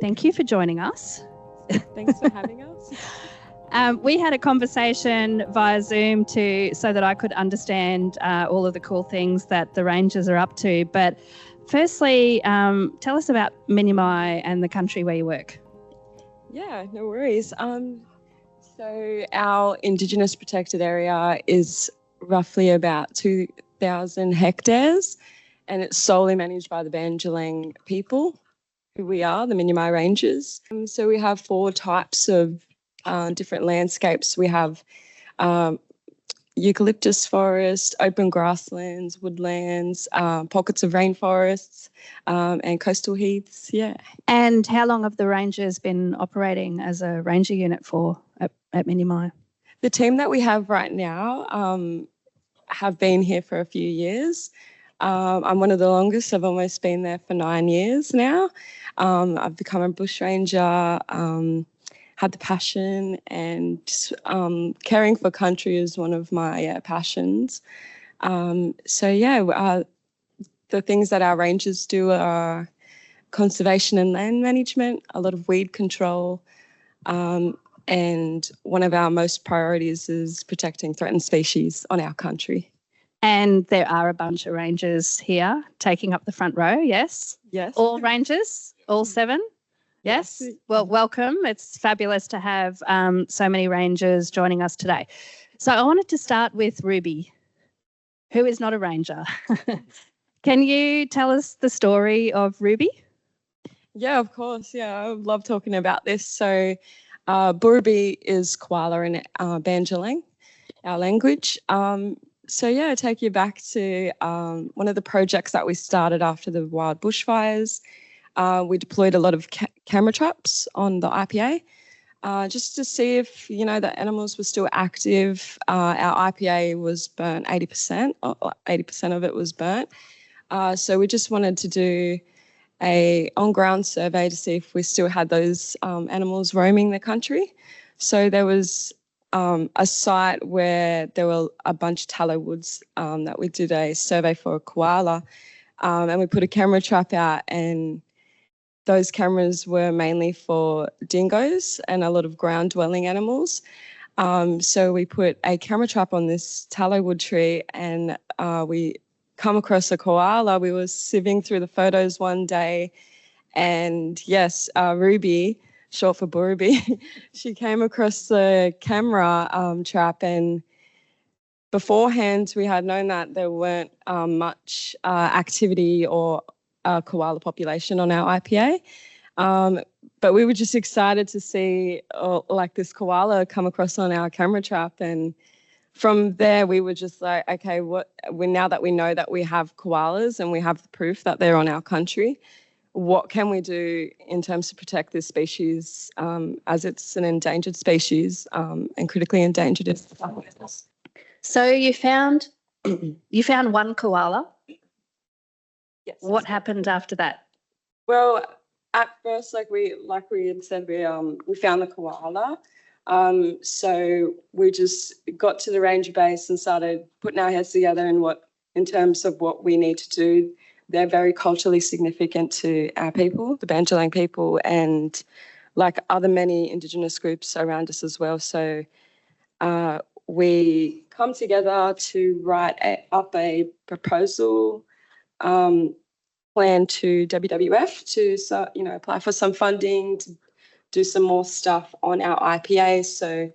Thank you for joining us. Thanks for having us. We had a conversation via Zoom so that I could understand all of the cool things that the Rangers are up to. But firstly, tell us about Minyumai and the country where you work. Yeah, no worries. So our Indigenous protected area is roughly about 2,000 hectares, and it's solely managed by the Bandjalung people, who we are, the Minyumai Rangers. So we have 4 types of different landscapes. We have eucalyptus forest, open grasslands, woodlands, pockets of rainforests, and coastal heaths, yeah. And how long have the Rangers been operating as a ranger unit for at Minyumai? The team that we have right now have been here for a few years. I'm one of the longest. I've almost been there for 9 years now. I've become a bushranger, had the passion, and caring for country is one of my passions. The things that our rangers do are conservation and land management, a lot of weed control, and one of our most priorities is protecting threatened species on our country. And there are a bunch of rangers here taking up the front row, yes? Yes. All rangers? All 7? Yes? Well, welcome. It's fabulous to have so many rangers joining us today. So I wanted to start with Ruby, who is not a ranger. Can you tell us the story of Ruby? Yeah, of course. Yeah, I love talking about this. So Burrubi is koala in Bandjalung, our language. I take you back to one of the projects that we started after the wild bushfires. We deployed a lot of camera traps on the IPA just to see if, the animals were still active. Our IPA was burnt 80%, or 80% of it was burnt. So we just wanted to do a on-ground survey to see if we still had those animals roaming the country. So there was a site where there were a bunch of tallow woods that we did a survey for a koala, and we put a camera trap out, and those cameras were mainly for dingoes and a lot of ground-dwelling animals. So we put a camera trap on this tallow wood tree, and we come across a koala. We were sieving through the photos one day, and yes, Ruby, short for Burrubi, she came across the camera trap, and beforehand we had known that there weren't much activity or koala population on our IPA, but we were just excited to see this koala come across on our camera trap, and from there we were just like, okay, now that we know that we have koalas and we have the proof that they're on our country, what can we do in terms to protect this species, as it's an endangered species and critically endangered. So you found one koala. Yes. What happened after that? Well, at first, like we had said, we found the koala. So we just got to the ranger base and started putting our heads together in terms of what we need to do. They're very culturally significant to our people, the Bandjalung people, and like other many Indigenous groups around us as well. So we come together to write up a proposal plan to WWF to apply for some funding to do some more stuff on our IPA. So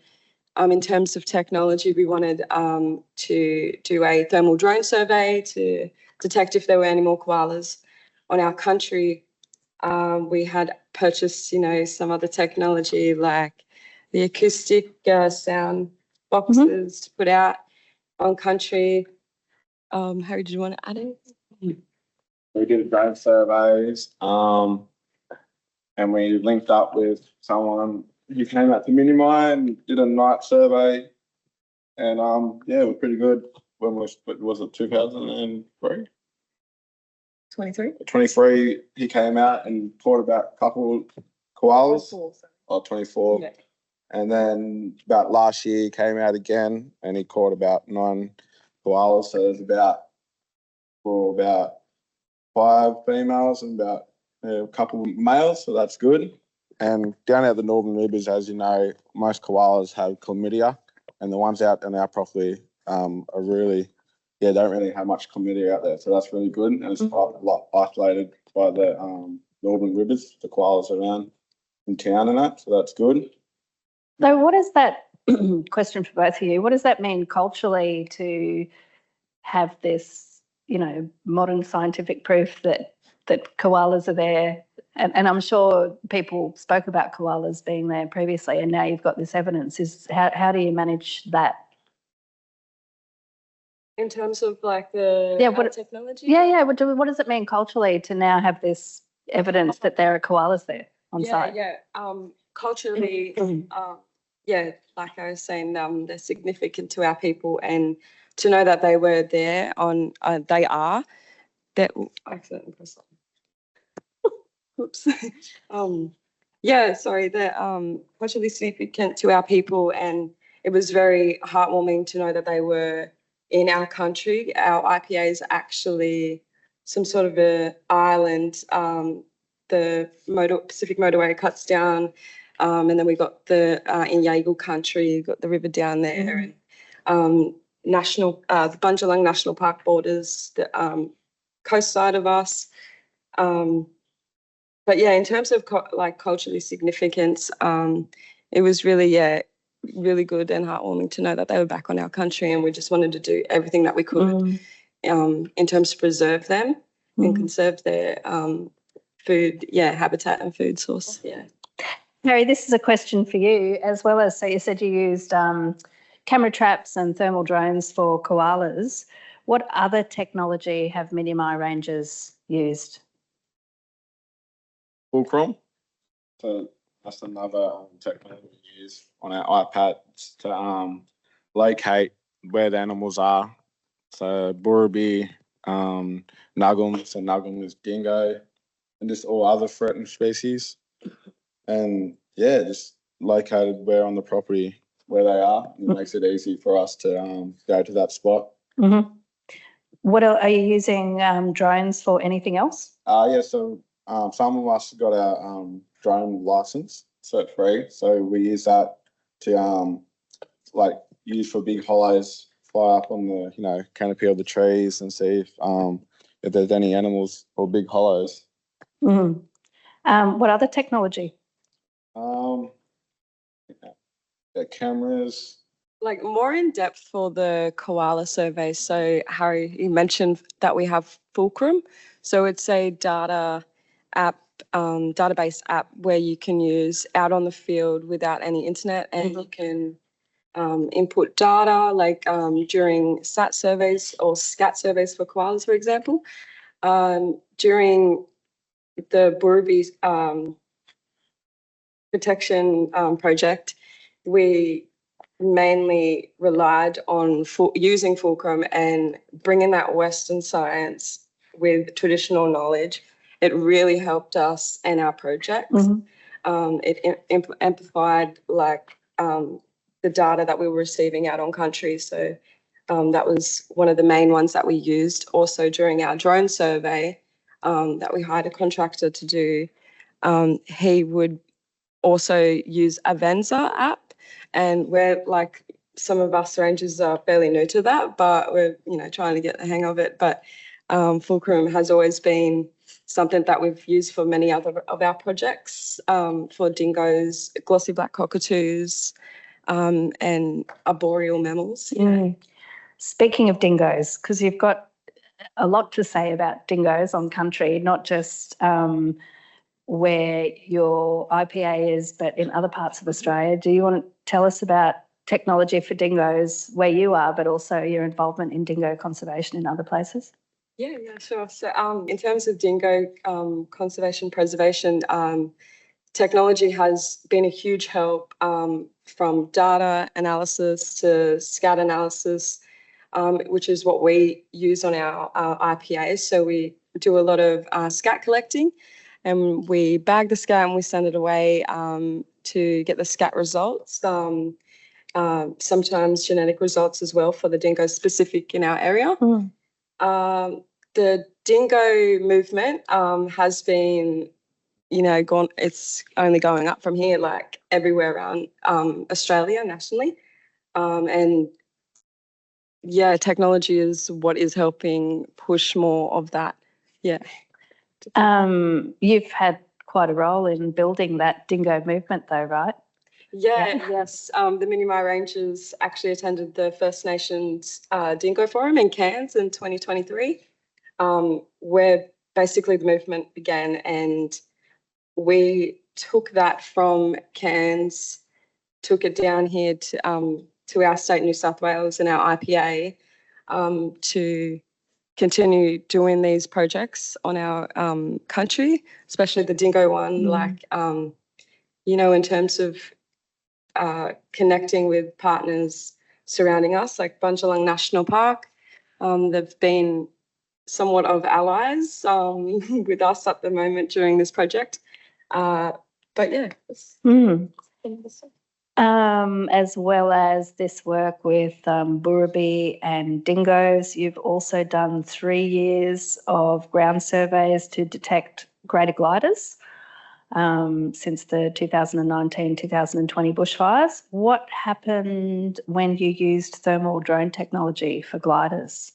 in terms of technology, we wanted to do a thermal drone survey to detect if there were any more koalas on our country. We had purchased, some other technology like the acoustic sound boxes to put out on country. Harry, did you want to add anything? We did drone surveys, and we linked up with someone who came out to Minyumai and did a night survey, and it was pretty good. When was it 2003? 23, he came out and caught about a couple koalas. 24. Yeah. And then about last year he came out again and he caught about 9 koalas. So there's about 5 females and about a couple males, so that's good. And down at the Northern Rivers, as you know, most koalas have chlamydia, and the ones out and out properly are really, don't really have much chlamydia out there. So that's really good, and it's quite a lot isolated by the Northern Rivers, the koalas around in town and that, so that's good. So what is that, question for both of you, what does that mean culturally to have this, modern scientific proof that koalas are there? And I'm sure people spoke about koalas being there previously, and now you've got this evidence. How do you manage that? In terms of like the technology? Yeah. What does it mean culturally to now have this evidence that there are koalas there on site? Culturally, like I was saying, they're significant to our people, and to know that they were there they are. That I accidentally pressed. Oops. They're culturally significant to our people, and it was very heartwarming to know that they were in our country. Our IPA is actually some sort of an island. The Pacific Motorway cuts down, and then we got the in Yaegal country, you've got the river down there, and the Bundjalung National Park borders the coast side of us. But in terms of culturally significance, it was really, really good and heartwarming to know that they were back on our country, and we just wanted to do everything that we could in terms to preserve them and conserve their food, habitat and food source. Yeah. Harry, this is a question for you as well as, so you said you used camera traps and thermal drones for koalas. What other technology have Minyumai Rangers used? Fulcrum. So that's another technology we use on our iPads to locate where the animals are. So Burraby, Nugum, so Nugum is dingo, and just all other threatened species. And just located where on the property where they are. It makes it easy for us to go to that spot. Mm-hmm. What are you using drones for? Anything else? So some of us got our drone license, so it's free. So we use that to use for big hollows, fly up on the canopy of the trees and see if there's any animals or big hollows. Mm-hmm. What other technology? Cameras. Like more in depth for the koala survey. So Harry, you mentioned that we have Fulcrum. So it's a database app where you can use out on the field without any internet, and you can input data like during SAT surveys or SCAT surveys for koalas, for example. During the Burraby's protection project, we mainly relied on using Fulcrum and bringing that Western science with traditional knowledge. It really helped us and our projects. It amplified the data that we were receiving out on country. So that was one of the main ones that we used. Also during our drone survey that we hired a contractor to do, he would also use Avenza app. And we're some of us rangers are fairly new to that, but we're trying to get the hang of it. But Fulcrum has always been something that we've used for many other of our projects, for dingoes, glossy black-cockatoos, and arboreal mammals. Speaking of dingoes, because you've got a lot to say about dingoes on country, not just where your IPA is, but in other parts of Australia. Do you want to tell us about technology for dingoes where you are, but also your involvement in dingo conservation in other places? Yeah, sure. So in terms of dingo conservation preservation, technology has been a huge help, from data analysis to SCAT analysis, which is what we use on our IPA. So we do a lot of SCAT collecting, and we bag the SCAT and we send it away to get the SCAT results. Sometimes genetic results as well for the dingo specific in our area. the dingo movement has been, it's only going up from here, like everywhere around Australia nationally. And yeah, technology is what is helping push more of that. Yeah. You've had quite a role in building that dingo movement though, right? Yes. The Minyumai Rangers actually attended the First Nations Dingo Forum in Cairns in 2023, where basically the movement began, and we took that from Cairns, took it down here to our state, New South Wales, and our IPA to continue doing these projects on our country, especially the dingo one, in terms of connecting with partners surrounding us, like Bundjalung National Park. They've been somewhat of allies with us at the moment during this project. But yeah. As well as this work with Burrabi and dingoes, you've also done 3 years of ground surveys to detect greater gliders since the 2019-2020 bushfires. What happened when you used thermal drone technology for gliders?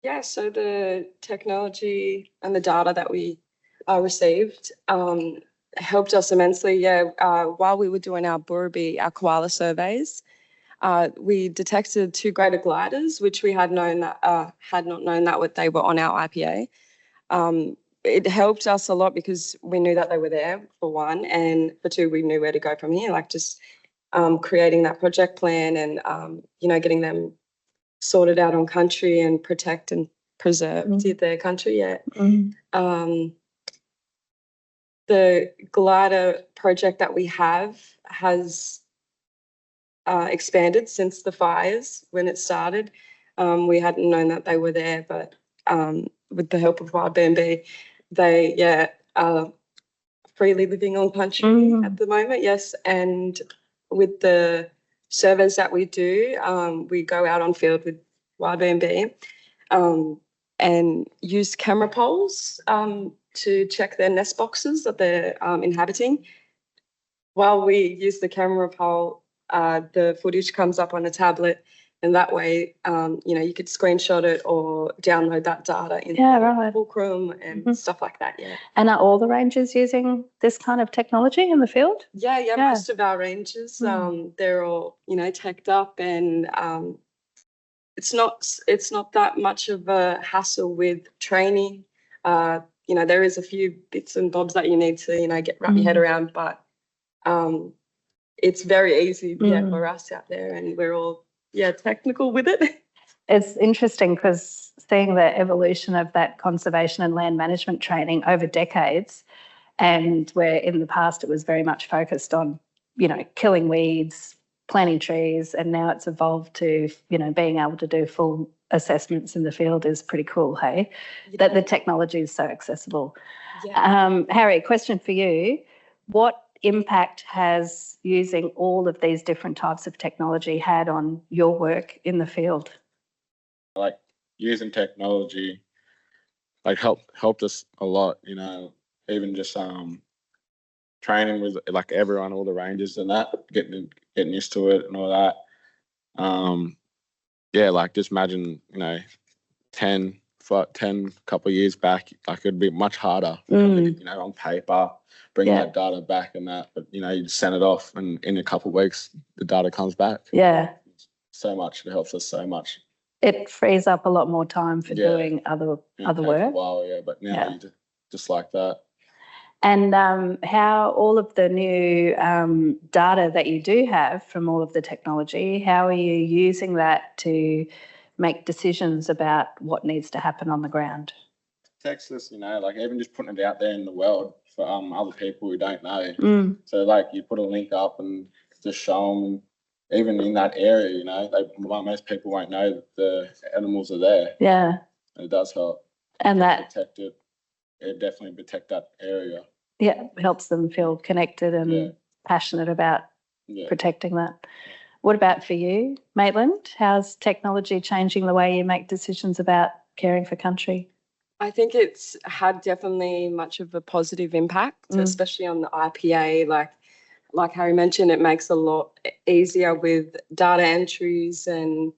Yeah, so the technology and the data that we received helped us immensely. While we were doing our Burrabi, our koala surveys, we detected 2 greater gliders, which we had not known that they were on our IPA. It helped us a lot because we knew that they were there, for one, and for 2, we knew where to go from here, like just creating that project plan and, getting them sorted out on country and protect and preserve their country. The glider project that we have has expanded since the fires. When it started, we hadn't known that they were there, but with the help of Wild BNB, they are freely living on country at the moment. Yes, and with the surveys that we do, we go out on field with Wild BNB and use camera poles to check their nest boxes that they're inhabiting. While we use the camera pole, the footage comes up on a tablet, and that way, you could screenshot it or download that data in Fulcrum and stuff like that. Yeah. And are all the rangers using this kind of technology in the field? Yeah. Most of our rangers, they're all, teched up, and it's not that much of a hassle with training. There is a few bits and bobs that you need to, wrap your head around, but it's very easy for us out there, and we're all technical with it. It's interesting because seeing the evolution of that conservation and land management training over decades, and where in the past it was very much focused on, killing weeds, planting trees, and now it's evolved to, being able to do full assessments in the field is pretty cool, hey? Yeah. That the technology is so accessible. Yeah. Harry, question for you. What impact has using all of these different types of technology had on your work in the field? Like using technology, helped us a lot, even just training with like everyone, all the rangers and that, getting used to it and all that. Just imagine, 10 couple of years back, it'd be much harder, on paper, bringing that data back and that, but you send it off and in a couple of weeks the data comes back. Yeah. So much. It helps us so much. It frees up a lot more time for doing other work. A while, but now you just like that. And how all of the new data that you do have from all of the technology, how are you using that to make decisions about what needs to happen on the ground? Texas, even just putting it out there in the world for other people who don't know. So you put a link up and just show them, even in that area, most people won't know that the animals are there. Yeah. And it does help. And that protect it. It definitely protect that area. Yeah, helps them feel connected and passionate about protecting that. What about for you, Maitland? How's technology changing the way you make decisions about caring for country? I think it's had definitely much of a positive impact, especially on the IPA. Like Harry mentioned, it makes a lot easier with data entries and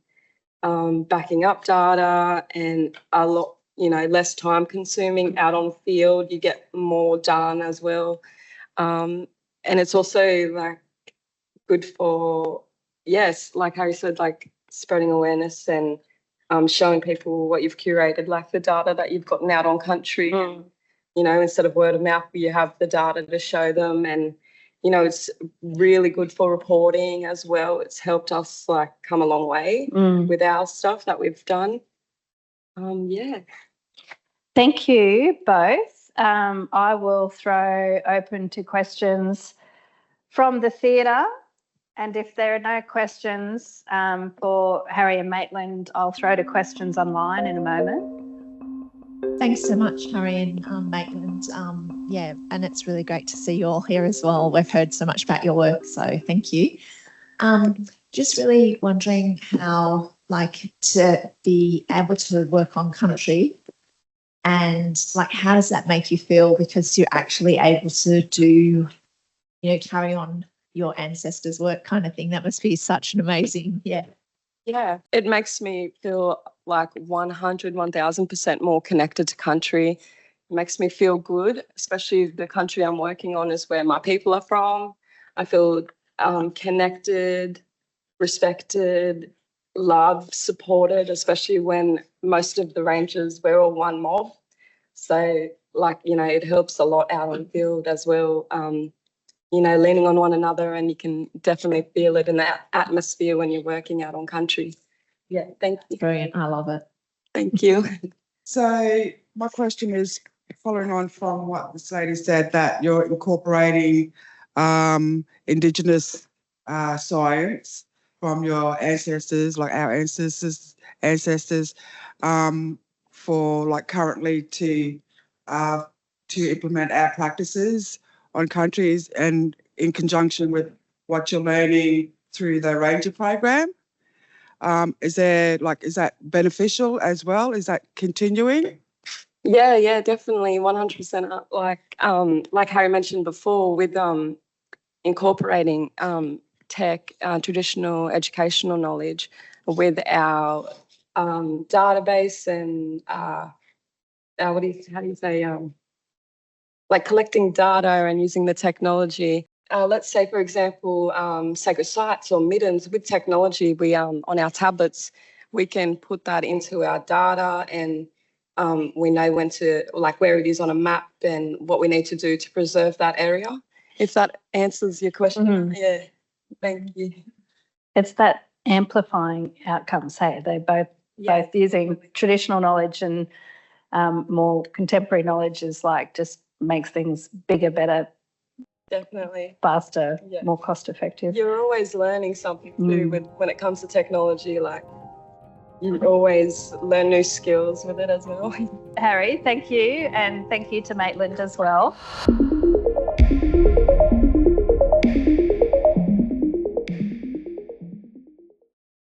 backing up data, and a lot, less time consuming out on field. You get more done as well. And it's also like good for, yes, like Harry said, like spreading awareness and showing people what you've curated, like the data that you've gotten out on country. Instead of word of mouth, you have the data to show them, and it's really good for reporting as well. It's helped us like come a long way with our stuff that we've done. Yeah. Thank you both. I will throw open to questions from the theatre. And if there are no questions for Harry and Maitland, I'll throw to questions online in a moment. Thanks so much, Harry and Maitland. And it's really great to see you all here as well. We've heard so much about your work, so thank you. Just really wondering how, like, to be able to work on country, and like, how does that make you feel, because you're actually able to do, carry on your ancestors' work kind of thing. That must be such an amazing, Yeah, it makes me feel like 1,000% more connected to country. It makes me feel good, especially the country I'm working on is where my people are from. I feel connected, respected, loved, supported, especially when most of the rangers, we're all one mob. So, like, it helps a lot out on the field as well. Leaning on one another, and you can definitely feel it in that atmosphere when you're working out on country. Yeah, thank you. Brilliant. I love it. Thank you. So my question is, following on from what this lady said, that you're incorporating Indigenous science from your ancestors, like our ancestors, for like currently to implement our practices on countries, and in conjunction with what you're learning through the Ranger program. Is that beneficial as well? Is that continuing? Yeah, definitely, 100%. Like Harry mentioned before, with incorporating tech, traditional educational knowledge with our database and how do you say, like collecting data and using the technology. Let's say, for example, sacred sites or middens. With technology, we on our tablets, we can put that into our data, and we know when to, like, where it is on a map and what we need to do to preserve that area. If that answers your question. Yeah, thank you. It's that amplifying outcomes. Hey, they're both using traditional knowledge, and more contemporary knowledge is like just makes things bigger, better, definitely faster, more cost effective. You're always learning something too when it comes to technology. Like, you always learn new skills with it as well. Harry, thank you, and thank you to Maitland as well.